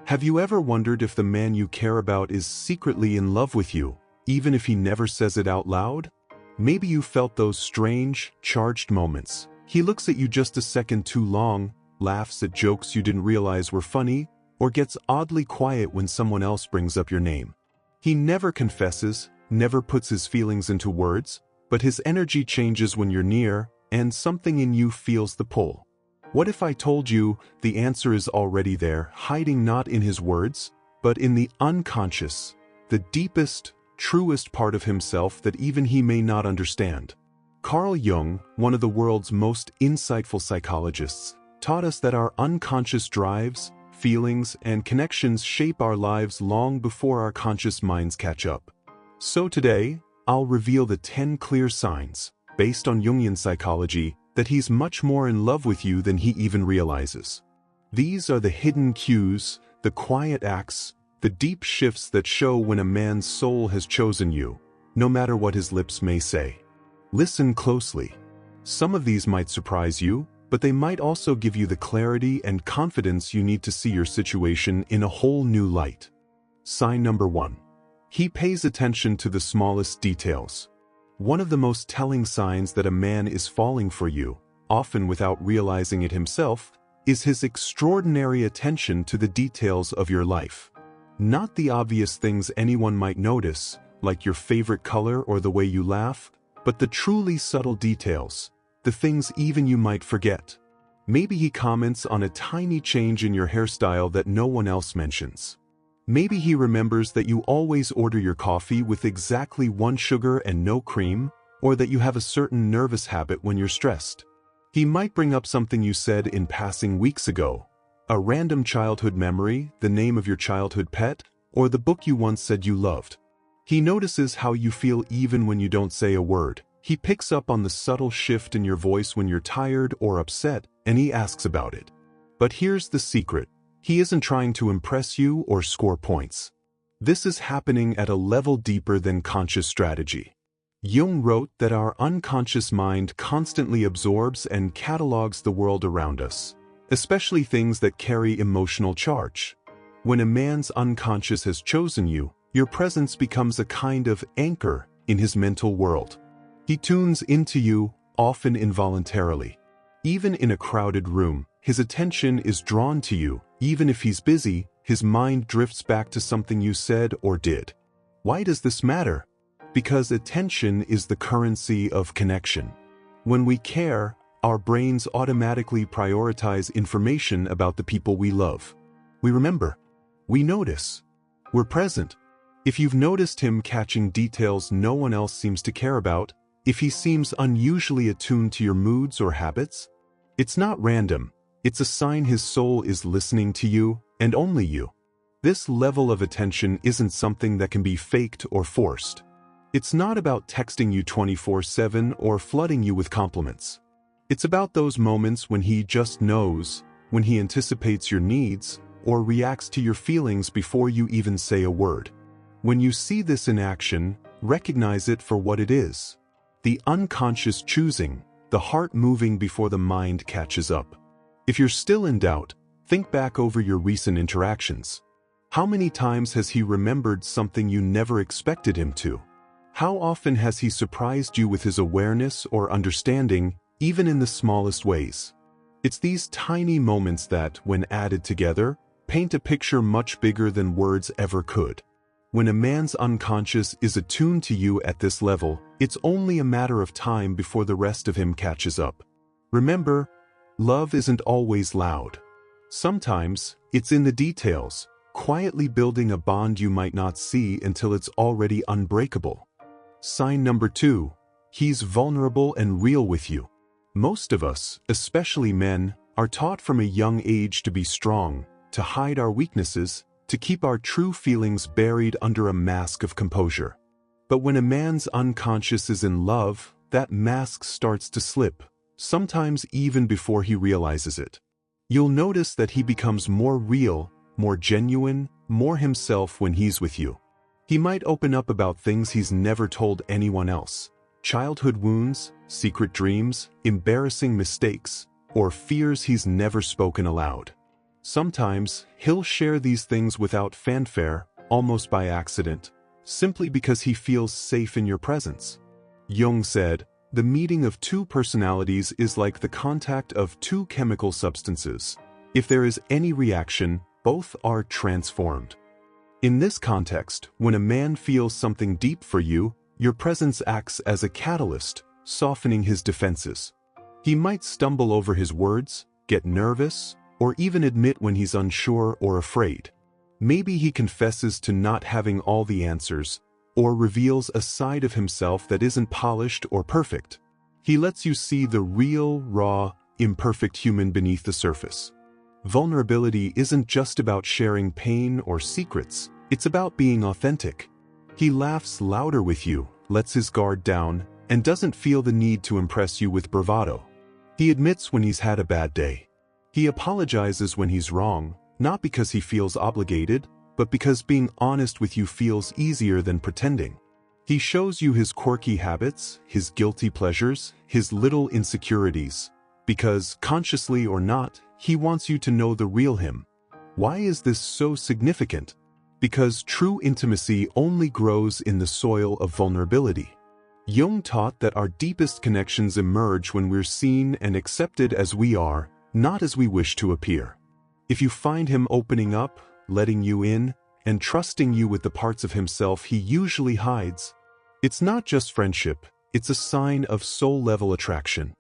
Have you ever wondered if the man you care about is secretly in love with you, even if he never says it out loud? Maybe you felt those strange, charged moments. He looks at you just a second too long, laughs at jokes you didn't realize were funny, or gets oddly quiet when someone else brings up your name. He never confesses, never puts his feelings into words, but his energy changes when you're near, and something in you feels the pull. What if I told you the answer is already there, hiding not in his words, but in the unconscious, the deepest, truest part of himself that even he may not understand? Carl Jung, one of the world's most insightful psychologists, taught us that our unconscious drives, feelings, and connections shape our lives long before our conscious minds catch up. So today, I'll reveal the 10 clear signs, based on Jungian psychology, that he's much more in love with you than he even realizes. These are the hidden cues, the quiet acts, the deep shifts that show when a man's soul has chosen you, no matter what his lips may say. Listen closely. Some of these might surprise you, but they might also give you the clarity and confidence you need to see your situation in a whole new light. Sign number 1. He pays attention to the smallest details. One of the most telling signs that a man is falling for you, often without realizing it himself, is his extraordinary attention to the details of your life. Not the obvious things anyone might notice, like your favorite color or the way you laugh, but the truly subtle details, the things even you might forget. Maybe he comments on a tiny change in your hairstyle that no one else mentions. Maybe he remembers that you always order your coffee with exactly 1 sugar and no cream, or that you have a certain nervous habit when you're stressed. He might bring up something you said in passing weeks ago, a random childhood memory, the name of your childhood pet, or the book you once said you loved. He notices how you feel even when you don't say a word. He picks up on the subtle shift in your voice when you're tired or upset, and he asks about it. But here's the secret. He isn't trying to impress you or score points. This is happening at a level deeper than conscious strategy. Jung wrote that our unconscious mind constantly absorbs and catalogs the world around us, especially things that carry emotional charge. When a man's unconscious has chosen you, your presence becomes a kind of anchor in his mental world. He tunes into you, often involuntarily. Even in a crowded room, his attention is drawn to you. Even if he's busy, his mind drifts back to something you said or did. Why does this matter? Because attention is the currency of connection. When we care, our brains automatically prioritize information about the people we love. We remember. We notice. We're present. If you've noticed him catching details no one else seems to care about, if he seems unusually attuned to your moods or habits, it's not random. It's a sign his soul is listening to you, and only you. This level of attention isn't something that can be faked or forced. It's not about texting you 24/7 or flooding you with compliments. It's about those moments when he just knows, when he anticipates your needs, or reacts to your feelings before you even say a word. When you see this in action, recognize it for what it is. The unconscious choosing, the heart moving before the mind catches up. If you're still in doubt, think back over your recent interactions. How many times has he remembered something you never expected him to? How often has he surprised you with his awareness or understanding, even in the smallest ways? It's these tiny moments that, when added together, paint a picture much bigger than words ever could. When a man's unconscious is attuned to you at this level, it's only a matter of time before the rest of him catches up. Remember, love isn't always loud. Sometimes, it's in the details, quietly building a bond you might not see until it's already unbreakable. Sign number 2. He's vulnerable and real with you. Most of us, especially men, are taught from a young age to be strong, to hide our weaknesses, to keep our true feelings buried under a mask of composure. But when a man's unconscious is in love, that mask starts to slip, sometimes even before he realizes it. You'll notice that he becomes more real, more genuine, more himself when he's with you. He might open up about things he's never told anyone else. Childhood wounds, secret dreams, embarrassing mistakes, or fears he's never spoken aloud. Sometimes, he'll share these things without fanfare, almost by accident, simply because he feels safe in your presence. Jung said, "The meeting of two personalities is like the contact of two chemical substances. If there is any reaction, both are transformed." In this context, when a man feels something deep for you, your presence acts as a catalyst, softening his defenses. He might stumble over his words, get nervous, or even admit when he's unsure or afraid. Maybe he confesses to not having all the answers, or reveals a side of himself that isn't polished or perfect. He lets you see the real, raw, imperfect human beneath the surface. Vulnerability isn't just about sharing pain or secrets, it's about being authentic. He laughs louder with you, lets his guard down, and doesn't feel the need to impress you with bravado. He admits when he's had a bad day. He apologizes when he's wrong, not because he feels obligated, but because being honest with you feels easier than pretending. He shows you his quirky habits, his guilty pleasures, his little insecurities, because, consciously or not, he wants you to know the real him. Why is this so significant? Because true intimacy only grows in the soil of vulnerability. Jung taught that our deepest connections emerge when we're seen and accepted as we are, not as we wish to appear. If you find him opening up, letting you in, and trusting you with the parts of himself he usually hides, it's not just friendship, it's a sign of soul-level attraction.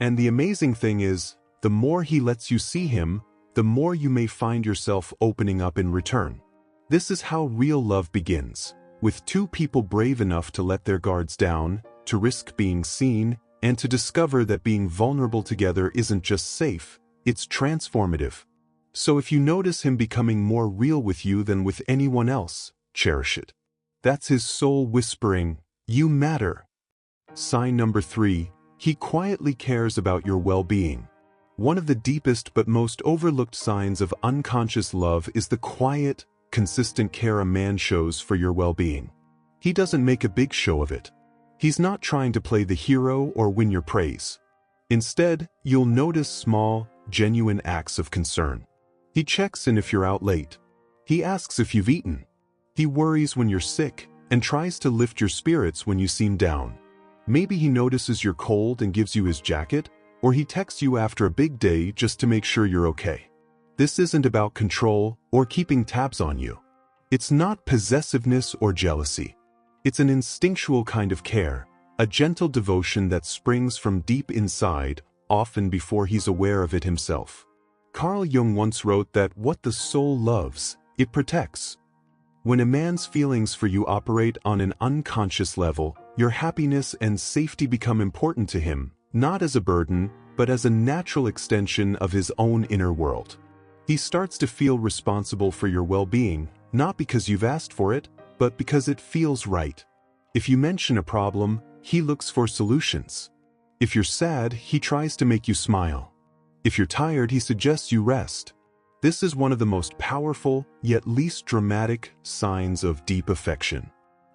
And the amazing thing is, the more he lets you see him, the more you may find yourself opening up in return. This is how real love begins, with two people brave enough to let their guards down, to risk being seen, and to discover that being vulnerable together isn't just safe, it's transformative. So if you notice him becoming more real with you than with anyone else, cherish it. That's his soul whispering, "You matter." Sign number 3, he quietly cares about your well-being. One of the deepest but most overlooked signs of unconscious love is the quiet, consistent care a man shows for your well-being. He doesn't make a big show of it. He's not trying to play the hero or win your praise. Instead, you'll notice small, genuine acts of concern. He checks in if you're out late. He asks if you've eaten. He worries when you're sick and tries to lift your spirits when you seem down. Maybe he notices you're cold and gives you his jacket, or he texts you after a big day just to make sure you're okay. This isn't about control or keeping tabs on you. It's not possessiveness or jealousy. It's an instinctual kind of care, a gentle devotion that springs from deep inside, often before he's aware of it himself. Carl Jung once wrote that what the soul loves, it protects. When a man's feelings for you operate on an unconscious level, your happiness and safety become important to him, not as a burden, but as a natural extension of his own inner world. He starts to feel responsible for your well-being, not because you've asked for it, but because it feels right. If you mention a problem, he looks for solutions. If you're sad, he tries to make you smile. If you're tired, he suggests you rest. This is one of the most powerful, yet least dramatic, signs of deep affection.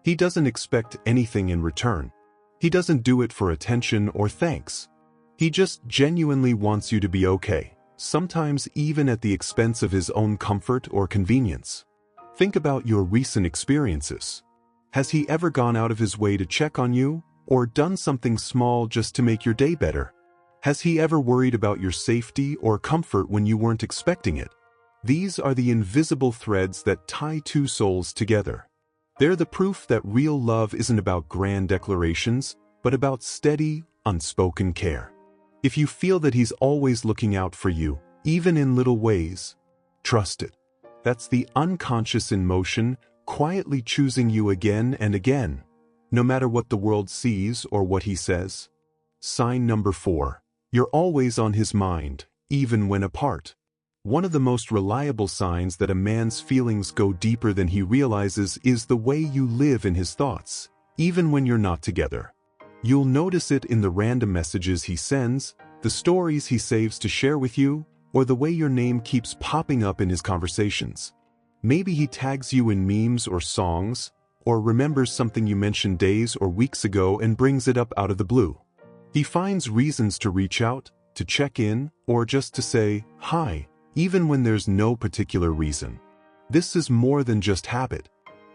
He doesn't expect anything in return. He doesn't do it for attention or thanks. He just genuinely wants you to be okay, sometimes even at the expense of his own comfort or convenience. Think about your recent experiences. Has he ever gone out of his way to check on you, or done something small just to make your day better? Has he ever worried about your safety or comfort when you weren't expecting it? These are the invisible threads that tie two souls together. They're the proof that real love isn't about grand declarations, but about steady, unspoken care. If you feel that he's always looking out for you, even in little ways, trust it. That's the unconscious in motion, quietly choosing you again and again, no matter what the world sees or what he says. Sign number 4. You're always on his mind, even when apart. One of the most reliable signs that a man's feelings go deeper than he realizes is the way you live in his thoughts, even when you're not together. You'll notice it in the random messages he sends, the stories he saves to share with you, or the way your name keeps popping up in his conversations. Maybe he tags you in memes or songs, or remembers something you mentioned days or weeks ago and brings it up out of the blue. He finds reasons to reach out, to check in, or just to say, "Hi, even when there's no particular reason. This is more than just habit.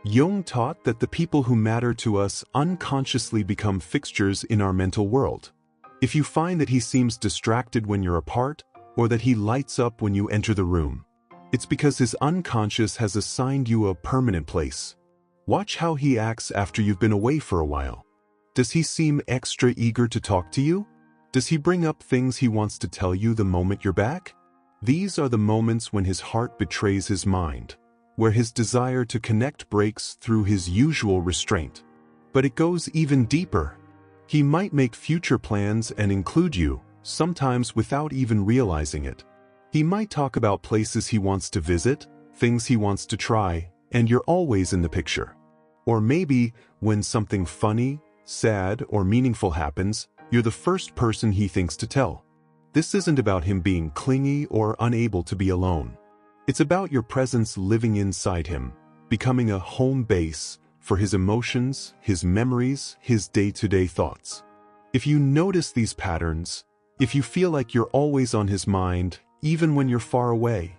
Jung taught that the people who matter to us unconsciously become fixtures in our mental world. If you find that he seems distracted when you're apart, or that he lights up when you enter the room, it's because his unconscious has assigned you a permanent place. Watch how he acts after you've been away for a while. Does he seem extra eager to talk to you? Does he bring up things he wants to tell you the moment you're back? These are the moments when his heart betrays his mind, where his desire to connect breaks through his usual restraint. But it goes even deeper. He might make future plans and include you, sometimes without even realizing it. He might talk about places he wants to visit, things he wants to try, and you're always in the picture. Or maybe, when something funny, sad, or meaningful happens, you're the first person he thinks to tell. This isn't about him being clingy or unable to be alone. It's about your presence living inside him, becoming a home base for his emotions, his memories, his day-to-day thoughts. If you notice these patterns, if you feel like you're always on his mind, even when you're far away,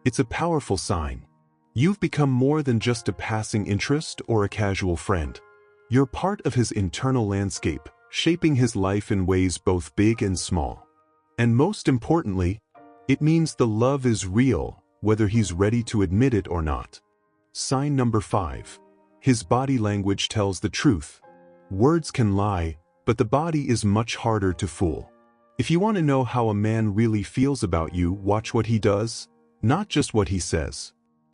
it's a powerful sign. You've become more than just a passing interest or a casual friend. You're part of his internal landscape, shaping his life in ways both big and small. And most importantly, it means the love is real, whether he's ready to admit it or not. Sign number 5. His body language tells the truth. Words can lie, but the body is much harder to fool. If you want to know how a man really feels about you, watch what he does, not just what he says.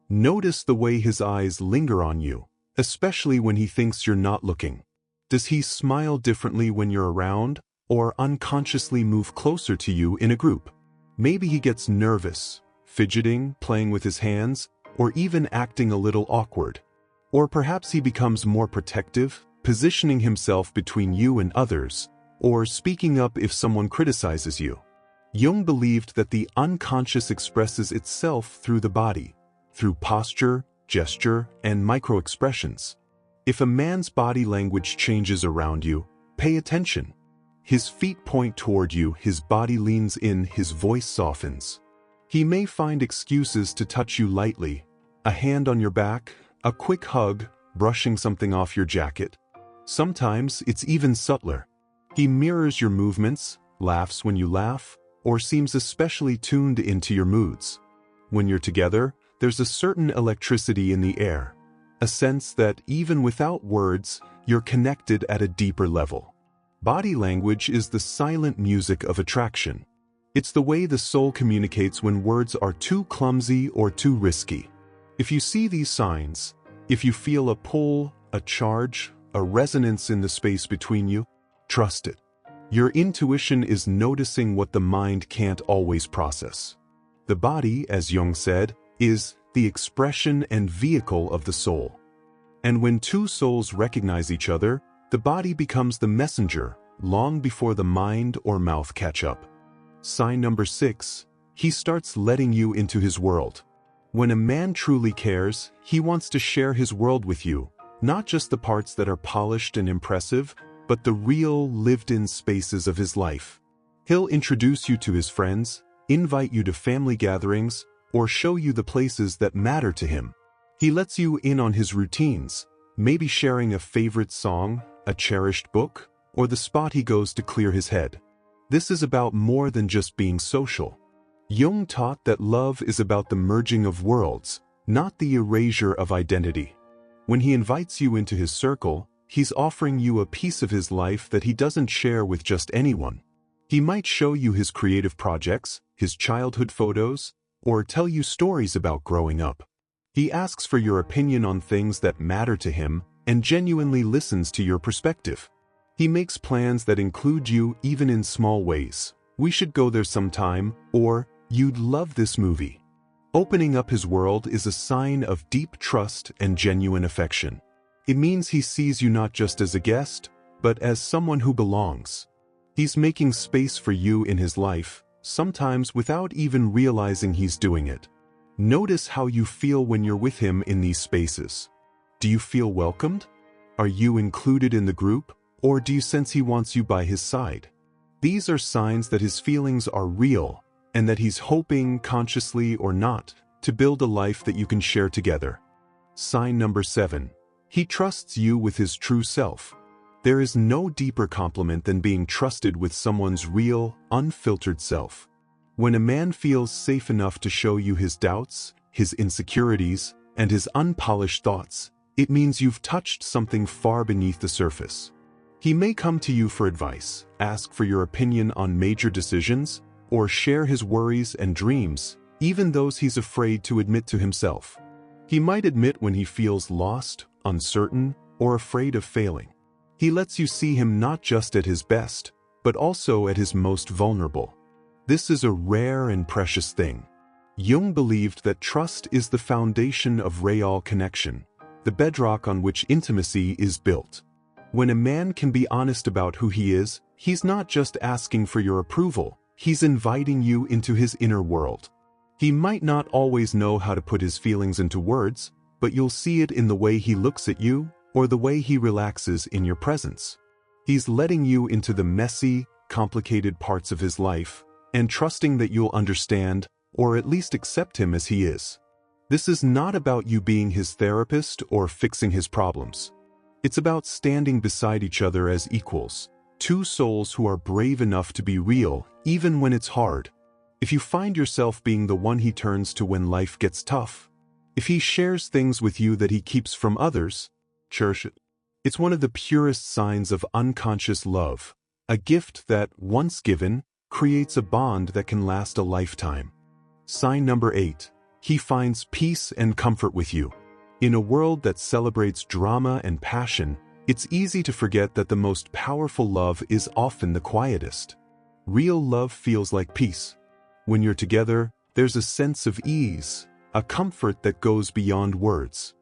Notice the way his eyes linger on you, especially when he thinks you're not looking. Does he smile differently when you're around, or unconsciously move closer to you in a group? Maybe he gets nervous, fidgeting, playing with his hands, or even acting a little awkward. Or perhaps he becomes more protective, positioning himself between you and others, or speaking up if someone criticizes you. Jung believed that the unconscious expresses itself through the body, through posture, gesture, and micro-expressions. If a man's body language changes around you, pay attention. His feet point toward you, his body leans in, his voice softens. He may find excuses to touch you lightly, a hand on your back, a quick hug, brushing something off your jacket. Sometimes it's even subtler. He mirrors your movements, laughs when you laugh, or seems especially tuned into your moods. When you're together, there's a certain electricity in the air, a sense that even without words, you're connected at a deeper level. Body language is the silent music of attraction. It's the way the soul communicates when words are too clumsy or too risky. If you see these signs, if you feel a pull, a charge, a resonance in the space between you, trust it. Your intuition is noticing what the mind can't always process. The body, as Jung said, is the expression and vehicle of the soul. And when two souls recognize each other, the body becomes the messenger long before the mind or mouth catch up. Sign number 6, he starts letting you into his world. When a man truly cares, he wants to share his world with you, not just the parts that are polished and impressive, but the real, lived-in spaces of his life. He'll introduce you to his friends, invite you to family gatherings, or show you the places that matter to him. He lets you in on his routines, maybe sharing a favorite song, a cherished book, or the spot he goes to clear his head. This is about more than just being social. Jung taught that love is about the merging of worlds, not the erasure of identity. When he invites you into his circle, he's offering you a piece of his life that he doesn't share with just anyone. He might show you his creative projects, his childhood photos, or tell you stories about growing up. He asks for your opinion on things that matter to him and genuinely listens to your perspective. He makes plans that include you even in small ways. We should go there sometime, or you'd love this movie. Opening up his world is a sign of deep trust and genuine affection. It means he sees you not just as a guest, but as someone who belongs. He's making space for you in his life, sometimes without even realizing he's doing it. Notice how you feel when you're with him in these spaces. Do you feel welcomed? Are you included in the group, or do you sense he wants you by his side? These are signs that his feelings are real, and that he's hoping, consciously or not, to build a life that you can share together. Sign number 7. He trusts you with his true self. There is no deeper compliment than being trusted with someone's real, unfiltered self. When a man feels safe enough to show you his doubts, his insecurities, and his unpolished thoughts, it means you've touched something far beneath the surface. He may come to you for advice, ask for your opinion on major decisions, or share his worries and dreams, even those he's afraid to admit to himself. He might admit when he feels lost, uncertain, or afraid of failing. He lets you see him not just at his best, but also at his most vulnerable. This is a rare and precious thing. Jung believed that trust is the foundation of real connection, the bedrock on which intimacy is built. When a man can be honest about who he is, he's not just asking for your approval, he's inviting you into his inner world. He might not always know how to put his feelings into words, but you'll see it in the way he looks at you, or the way he relaxes in your presence. He's letting you into the messy, complicated parts of his life, and trusting that you'll understand, or at least accept him as he is. This is not about you being his therapist or fixing his problems. It's about standing beside each other as equals, two souls who are brave enough to be real, even when it's hard. If you find yourself being the one he turns to when life gets tough, if he shares things with you that he keeps from others, cherish it. It's one of the purest signs of unconscious love, a gift that, once given, creates a bond that can last a lifetime. Sign number 8. He finds peace and comfort with you. In a world that celebrates drama and passion, it's easy to forget that the most powerful love is often the quietest. Real love feels like peace. When you're together, there's a sense of ease, a comfort that goes beyond words.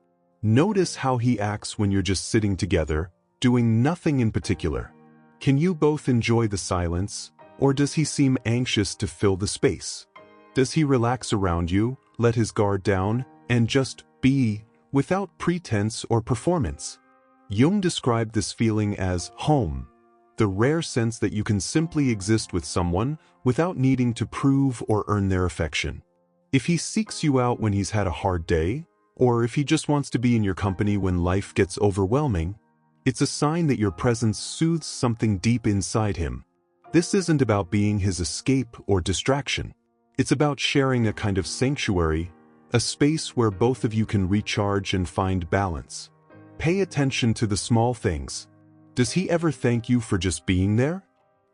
Notice how he acts when you're just sitting together, doing nothing in particular. Can you both enjoy the silence, or does he seem anxious to fill the space? Does he relax around you, let his guard down, and just be, without pretense or performance? Jung described this feeling as home, the rare sense that you can simply exist with someone without needing to prove or earn their affection. If he seeks you out when he's had a hard day, or if he just wants to be in your company when life gets overwhelming, it's a sign that your presence soothes something deep inside him. This isn't about being his escape or distraction. It's about sharing a kind of sanctuary, a space where both of you can recharge and find balance. Pay attention to the small things. Does he ever thank you for just being there?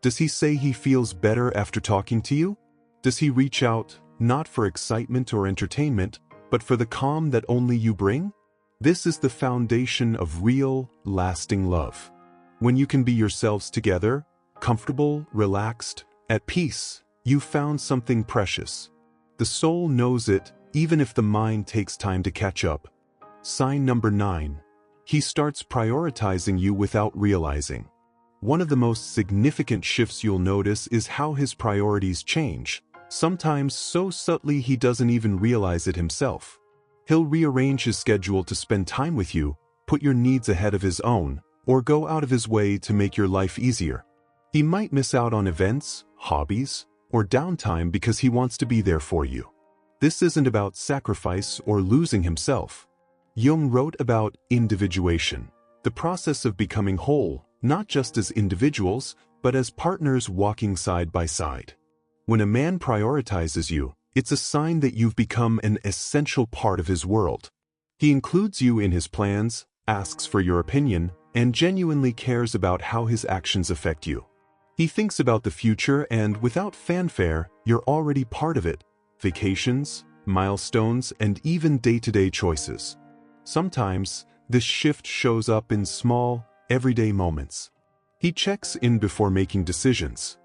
Does he say he feels better after talking to you? Does he reach out, not for excitement or entertainment, but for the calm that only you bring? This is the foundation of real, lasting love. When you can be yourselves together, comfortable, relaxed, at peace, you've found something precious. The soul knows it, even if the mind takes time to catch up. Sign number 9. He starts prioritizing you without realizing. One of the most significant shifts you'll notice is how his priorities change, sometimes so subtly he doesn't even realize it himself. He'll rearrange his schedule to spend time with you, put your needs ahead of his own, or go out of his way to make your life easier. He might miss out on events, hobbies, or downtime because he wants to be there for you. This isn't about sacrifice or losing himself. Jung wrote about individuation, the process of becoming whole, not just as individuals, but as partners walking side by side. When a man prioritizes you, it's a sign that you've become an essential part of his world. He includes you in his plans, asks for your opinion, and genuinely cares about how his actions affect you. He thinks about the future, and without fanfare, you're already part of it. Vacations, milestones, and even day-to-day choices. Sometimes, this shift shows up in small, everyday moments. He checks in before making decisions.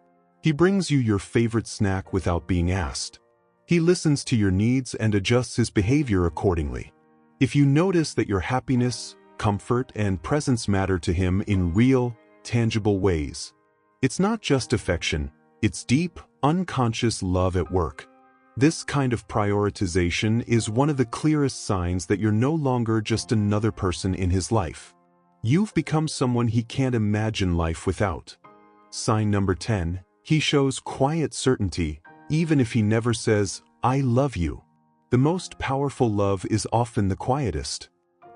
He brings you your favorite snack without being asked. He listens to your needs and adjusts his behavior accordingly. If you notice that your happiness, comfort, and presence matter to him in real, tangible ways, it's not just affection, it's deep, unconscious love at work. This kind of prioritization is one of the clearest signs that you're no longer just another person in his life. You've become someone he can't imagine life without. Sign number 10. He shows quiet certainty, even if he never says, "I love you." The most powerful love is often the quietest.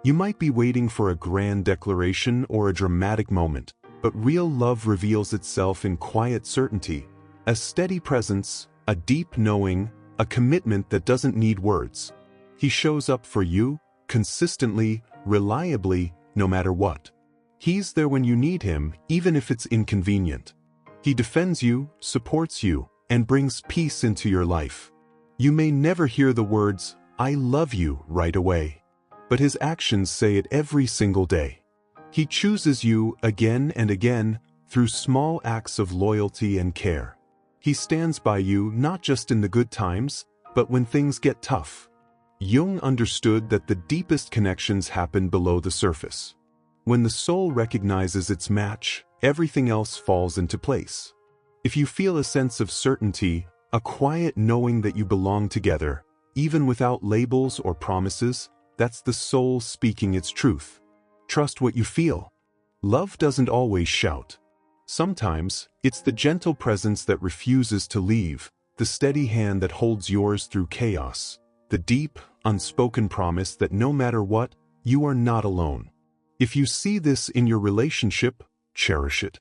You might be waiting for a grand declaration or a dramatic moment, but real love reveals itself in quiet certainty, a steady presence, a deep knowing, a commitment that doesn't need words. He shows up for you, consistently, reliably, no matter what. He's there when you need him, even if it's inconvenient. He defends you, supports you, and brings peace into your life. You may never hear the words, "I love you," right away, but his actions say it every single day. He chooses you again and again through small acts of loyalty and care. He stands by you not just in the good times, but when things get tough. Jung understood that the deepest connections happen below the surface. When the soul recognizes its match, everything else falls into place. If you feel a sense of certainty, a quiet knowing that you belong together, even without labels or promises, that's the soul speaking its truth. Trust what you feel. Love doesn't always shout. Sometimes, it's the gentle presence that refuses to leave, the steady hand that holds yours through chaos, the deep, unspoken promise that no matter what, you are not alone. If you see this in your relationship, cherish it.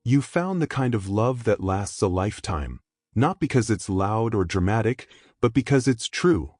You've found the kind of love that lasts a lifetime, not because it's loud or dramatic, but because it's true,